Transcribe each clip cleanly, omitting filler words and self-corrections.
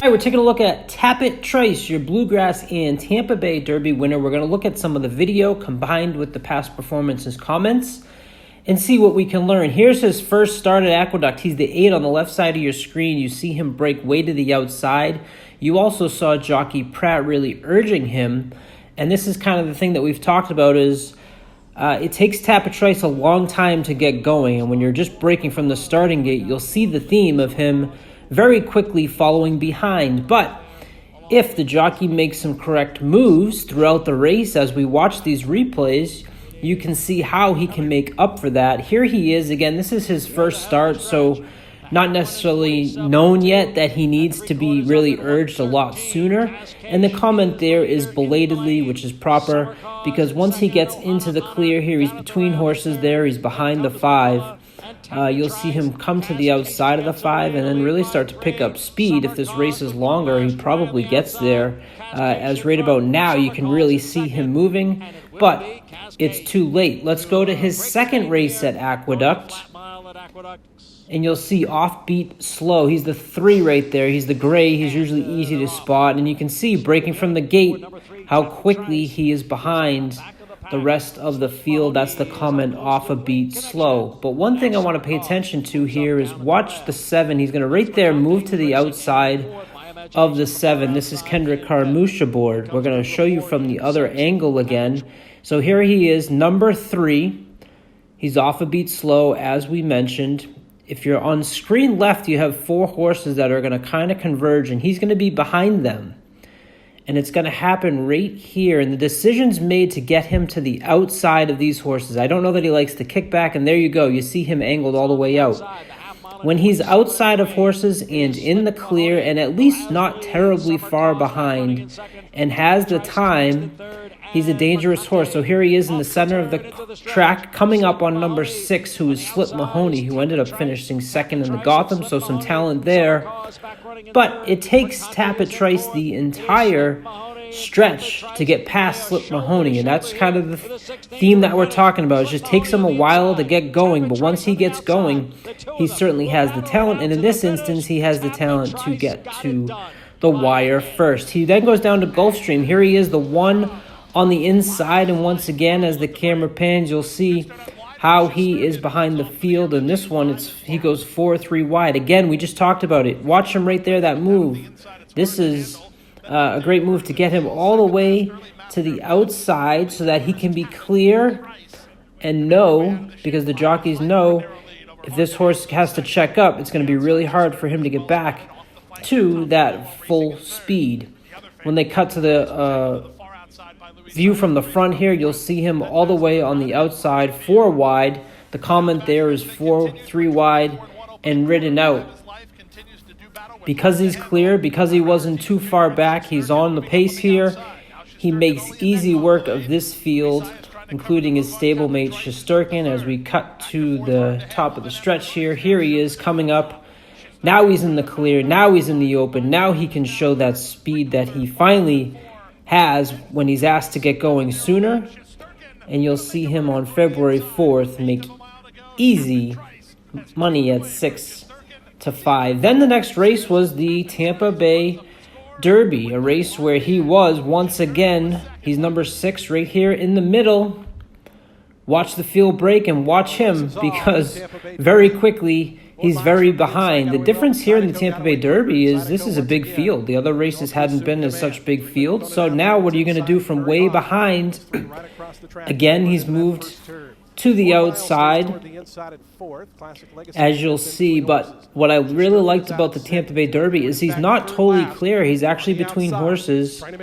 All right, we're taking a look at Tapit Trice, your Bluegrass and Tampa Bay Derby winner. We're going to look at some of the video combined with the past performances comments and see what we can learn. Here's his first start at Aqueduct. He's the 8 on the left side of your screen. You see him break way to the outside. You also saw jockey Pratt really urging him. And this is kind of the thing that we've talked about is it takes Tapit Trice a long time to get going. And when you're just breaking from the starting gate, you'll see the theme of him very quickly following behind. But if the jockey makes some correct moves throughout the race, as we watch these replays, you can see how he can make up for that. Here he is. Again, this is his first start, so not necessarily known yet that he needs to be really urged a lot sooner. And the comment there is belatedly, which is proper, because once he gets into the clear here, he's between horses there, he's behind the 5. You'll see him come to the outside of the 5 and then really start to pick up speed. If this race is longer, he probably gets there. As right about now, you can really see him moving, but it's too late. Let's go to his second race at Aqueduct, and you'll see Offbeat Slow. He's the 3 right there. He's the gray. He's usually easy to spot, and you can see breaking from the gate how quickly he is behind the rest of the field. That's the comment, off a beat slow. But one thing I want to pay attention to here is watch the 7. He's going to right there move to the outside of the 7. This is Kendrick Carmouche aboard. We're going to show you from the other angle again. So here he is, number 3. He's off a beat slow, as we mentioned. If you're on screen left, you have 4 horses that are going to kind of converge, and he's going to be behind them. And it's going to happen right here. And the decision's made to get him to the outside of these horses. I don't know that he likes to kick back, and there you go. You see him angled all the way out. When he's outside of horses and in the clear and at least not terribly far behind and has the time, he's a dangerous horse. So here he is in the center of the track, coming up on number 6, who is Slip Mahoney, who ended up finishing second in the Gotham, so some talent there. But it takes Tapit Trice the entire stretch to get past Slip Mahoney, and that's kind of the theme that we're talking about. It just takes him a while to get going, but once he gets going, he certainly has the talent, and in this instance, he has the talent to get to the wire first. He then goes down to Gulfstream. Here he is, the 1 on the inside, and once again, as the camera pans, you'll see how he is behind the field. And this one, he goes 4-3 wide. Again, we just talked about it. Watch him right there, that move. This is a great move to get him all the way to the outside so that he can be clear and know, because the jockeys know if this horse has to check up, it's going to be really hard for him to get back to that full speed. When they cut to the view from the front here, you'll see him all the way on the outside, 4 wide. The comment there is 4-3 wide and ridden out. Because he's clear, because he wasn't too far back, he's on the pace here. He makes easy work of this field, including his stablemate Shesterkin. As we cut to the top of the stretch here, here he is coming up. Now he's in the clear, now he's in the open, now he can show that speed that he finally has when he's asked to get going sooner. And you'll see him on February 4th make easy money at 6-5. Then the next race was the Tampa Bay Derby, a race where he was once again, he's number 6 right here in the middle. Watch the field break and watch him, because very quickly he's very behind. The difference here in the Tampa Bay Derby is this is a big field. The other races hadn't been as such big fields. So now what are you going to do from way behind? Again, he's moved to the outside, as you'll see. But what I really liked about the Tampa Bay Derby is he's not totally clear. He's actually between horses. And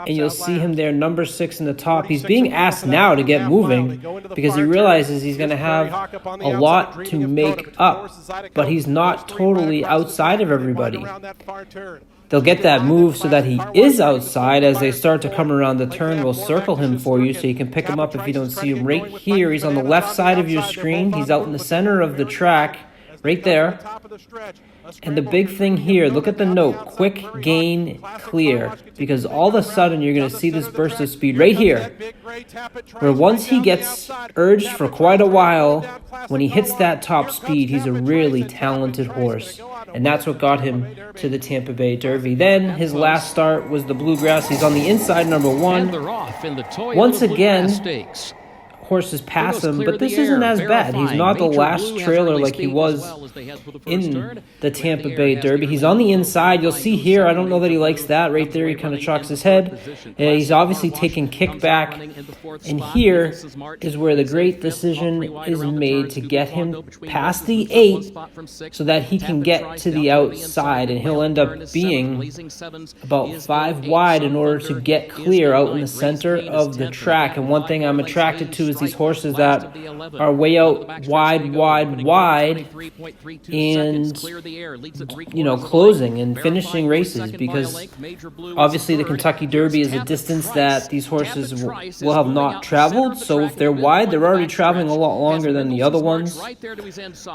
you'll see him there, number 6 in the top. He's being asked now to get moving because he realizes he's going to have a lot to make up. But he's not totally outside of everybody. They'll get that move so that he is outside. As they start to come around the turn, we'll circle him for you so you can pick him up if you don't see him. Right here, he's on the left side of your screen. He's out in the center of the track, right there. And the big thing here, look at the note, quick gain clear, because all of a sudden you're going to see this burst of speed right here, where once he gets urged for quite a while, when he hits that top speed, he's a really talented horse. And that's what got him to the Tampa Bay Derby. Then his last start was the Bluegrass. He's on the inside, number 1. Once again, horses pass him, but this isn't as bad. He's not the last trailer like he was in the Tampa Bay Derby. He's on the inside. You'll see here, I don't know that he likes that. Right there, he kind of chalks his head. He's obviously taking kickback. And here is where the great decision is made to get him past the 8 so that he can get to the outside. And he'll end up being about 5 wide in order to get clear out in the center of the track. And one thing I'm attracted to is these horses that are way out wide, and, closing and finishing races, because obviously the Kentucky Derby is a distance that these horses will have not traveled. So if they're wide, they're already traveling a lot longer than the other ones.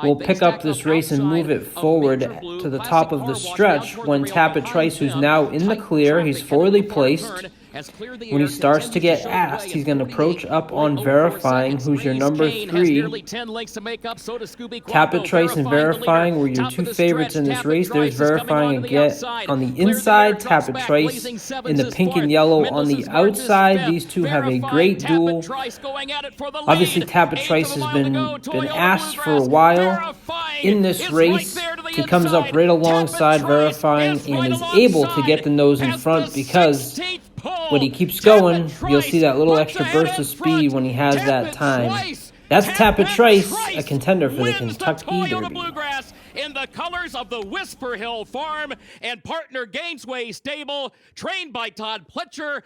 We'll pick up this race and move it forward to the top of the stretch when Tapit Trice, who's now in the clear, he's forwardly placed. When he starts to get asked, he's going to approach up on Verifying, who's your number 3. Tapit Trice and Verifying were your 2 favorites in this race. There's Verifying again on the inside, Tapit Trice in the pink and yellow on the outside. These two have a great duel. Obviously, Tapit Trice has been asked for a while in this race. He comes up right alongside Verifying and is able to get the nose in front, because when he keeps going, you'll see that little extra burst of speed when he has that time. That's Tapit Trice, a contender for the Kentucky Derby. Bluegrass in the colors of the Whisper Hill Farm and partner Gainesway Stable, trained by Todd Pletcher.